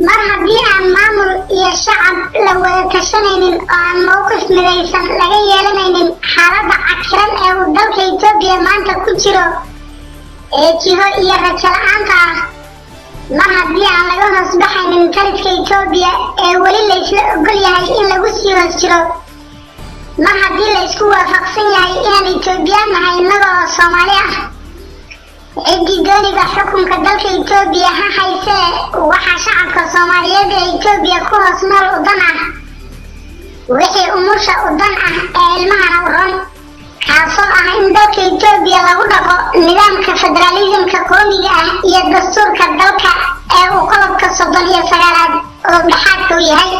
mar haddii aan maamul iyo shacab la wada tashanaynin oo aan mowqif midaysan laga yeelanaynin xaaladda cakiran ee uu dalka Itoobiya maanta ku jiro ee jiho iyo rajo la'aanta ah, mar haddii aan laga hoos baxaynin taliska Itoobiya ee weli la isla ogol yahay in lagu sii hoos jiro, mar haddii la isku waafaqsan yahay inaan Itoobiya nahay innaga oo Soomaali ah, ciddii dooniga xukunka dalka Itoobiya ha haysee waxaa shacabka Soomaaliyeed ee Itoobiya ku hoos nool u dan ah, wixii umusha u dan ah ee ilmahana u ron, kaasoo ah in dalka Itoobiya lagu dhaqo nidaamka federalismka qowmiga ah iyo dastuurka dalka ee uu qodobka 39aad oo dhaxalka u yahay,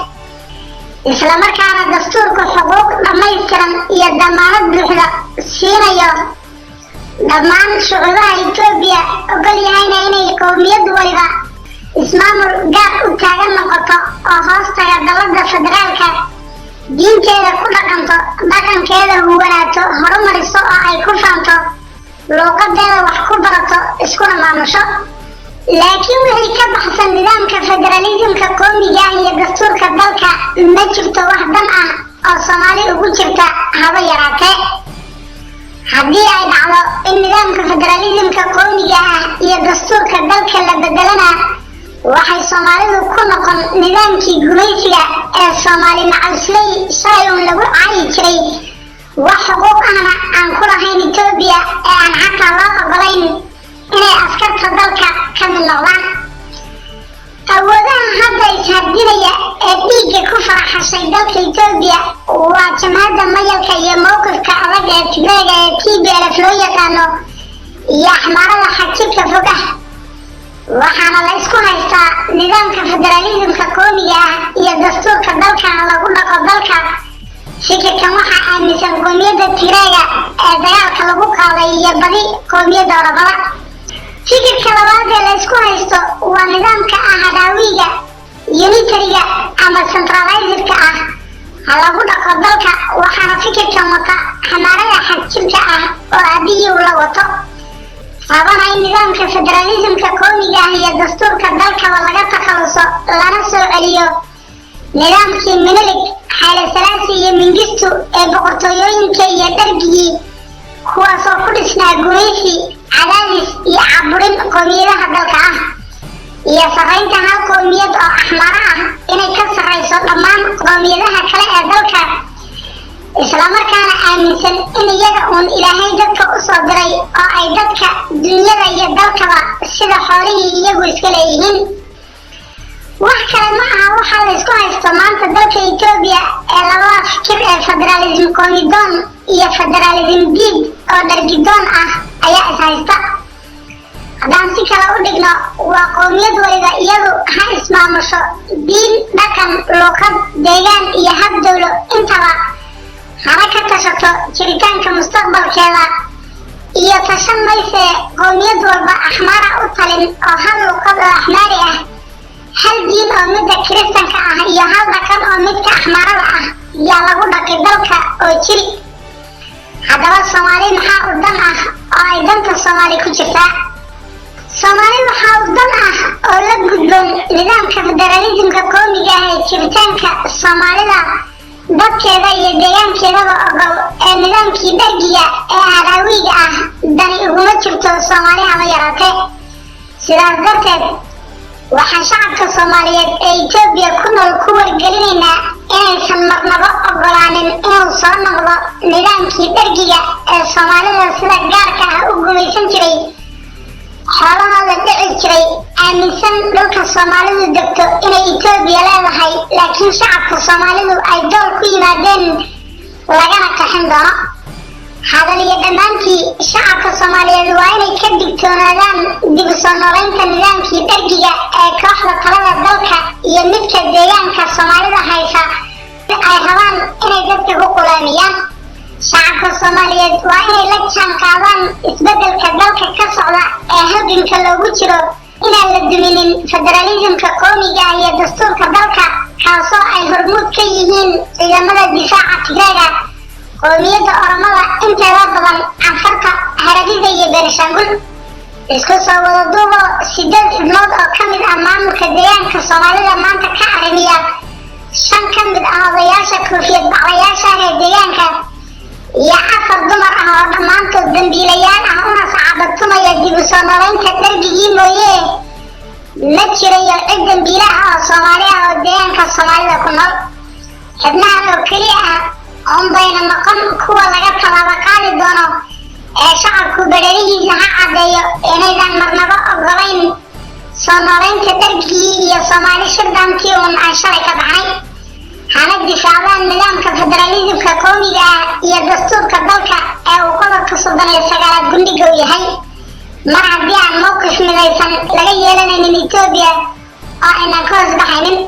isla markaana dastuurka xuquuq dhammaystiran iyo damaanad buuxda siinayo dhammaan shucuubaha Itoobiya ogol yahayna inay qowmiyad waliba ismaamul gaar u taagan noqoto oo hoostaga dowladda federaalka, diinteeda ku dhaqanto, dhaqankeeda huwanaato, horumariso oo ay ku faanto, luuqadeeda wax ku barato, iskuna maamusho. laakiin wixii ka baxsan nidaamka federalismka qowmiga ah iyo dastuurka dalka ma jirto wax dan ah oo Soomaali ugu jirta haba yaraatee. haddii ay dhacdo in nidaamka federalismka qowmiga ah iyo dastuurka dalka la bedelana, waxay Soomaalidu ku noqon nidaamkii gumaysiga ee Soomaali macawisley shalay uun lagu caayi jiray, wax xuquuq ahna aan ku lahayn Itoobiya ee aan xataa loo ogolayn inay askarta dalka ka mid noqdaan. awoodaha hadda ishardinaya ee dhiigga ku faraxashay dalka Itoobiya waa jamhadda mayalka iyo mowqifka adag ee Tigreega ee TPLF loo yaqaano iyo axmaarada xajirka fog ah, waxaana la isku haystaa nidaamka federalismka qowmiga ah iyo dastuurka dalka lagu dhaqo dalka. fikirkan waxaa aaminsan qowmiyadda Tigreega ee dagaalka lagu qaaday iyo badi qowmiyadda Oromada. fikirka labaad ee la isku haysto waa nidaamka ahadaawiga unitariga ama centralizedka ah ha lagu dhaqo dalka, waxaana fikirkan wata xamaarada xagjirka ah oo aabihii uu la wato, sababana in nidaamka federalismka qowmiga ah iyo dastuurka dalkaba laga takhaluso lana soo celiyo nidaamkii Menelik, Haile Selassie iyo Mengistu ee boqortooyooyinka iyo dhargigii, kuwaasoo ku dhisnaa gumaysi, cadaadis iyo caburin qowmiyadaha dalka ah, iyo sarraynta hal qowmiyad oo axmaaro ah inay ka sarrayso dhammaan qowmiyadaha kale ee dalka, islamarkaana aaminsan in iyaga uun Ilaahay dadka u soo diray oo ay dadka dunyada iyo dalkaba sida xoolihii iyagu iska leeyihiin. wax kale ma aha waxaa la isku haysto maanta dalka Itoobiya ee labada fikir ee federalism qowmidoon iyo federalism diid oo dhargidoon ah ayaa is haysta. haddaan si kale u dhigno, waa qowmiyad waliba iyadu ha ismaamusho diin, dhaqan, luuqad, deegaan iyo hab dowlo intaba, hana ka tashato jiritaanka mustaqbalkeeda, iyo tashan mayse qowmiyad walba axmaara u talin oo hal luuqad oo axmaari ah, hal diin oo midda kiristanka ah iyo hal dhaqan oo midka axmaarada ah yaa lagu dhaqi dalka oo jiri. haddaba Soomaali maxaa u dan ah oo ay danta Soomaali ku jirtaa? Soomaali waxaa u dan ah oo la gudboon nidaamka federalismka qowmiga ah ee jiritaanka Soomaalida, dadkeeda iyo deegaankeedaba ogol ee nidaamkii dhargiga ee ahadaawiga ah dani uguma jirto Soomaali haba yaraatee. sidaas darteed waxaan shacabka Soomaaliyeed ee Itoobiya ku nool ku wargelinaynaa inaysan marnaba ogolaanin inuu soo noqdo nidaamkii dhargiga ee Soomaalida sida gaarka ah u gumaysan jiray, xoolahooda dhici jiray, aaminsan dhulka Soomaalidu degto inay Itoobiya leedahay, laakiin shacabka Soomaalidu ay dool ku yimaadeen lagana qaxin doono. hadal iyo dhammaantii shacabka Soomaaliyeed waa inay ka digtoonaadaan dib u soo noolaynta nidaamkii dhargiga ee kooxda talada dalka iyo midka deegaanka Soomaalida haysa ay rabaan inay dadka ku qulaamiyaan. shacabka Soomaaliyeed waa inay la jaan qaadaan isbeddelka dalka ka socda ee halganka loogu jiro inaan la duminin federalismka qowmiga ah iyo dastuurka dalka, kaasoo ay hormuud ka yihiin ciidamada difaaca Tigreega, qowmiyadda Oromada inteeda badan, Anfarta, Haradida iyo Benishaangul. isku soo wada duubo 8 xubnood oo ka mid ah maamulka deegaanka Soomaalida dambiilayaal ah una sacabadtumaya dib u soo noolaynta darbigii mooye ma jirayo cid dambiile ah oo Soomaali ah oo deegaanka Soomaalida ku nool. xubnahan oo keli ah bayna noqon kuwa laga tallaabo qaadi doono ee shacabku badhalihiisa ha caddeeyo inaydan marnaba ogolayn soo noolaynta darbigii iyo Soomaali shirdaantii uun aan shalay ka baxnay. hana difaacdaan nidaamka federalismka qowmiga ah iyo dastuurka dalka ee uu qodobka 39 gundhiga u yahay. mar haddii aan mowqif midaysan laga yeelanaynin Itoobiya oo aynan ka hoos baxaynin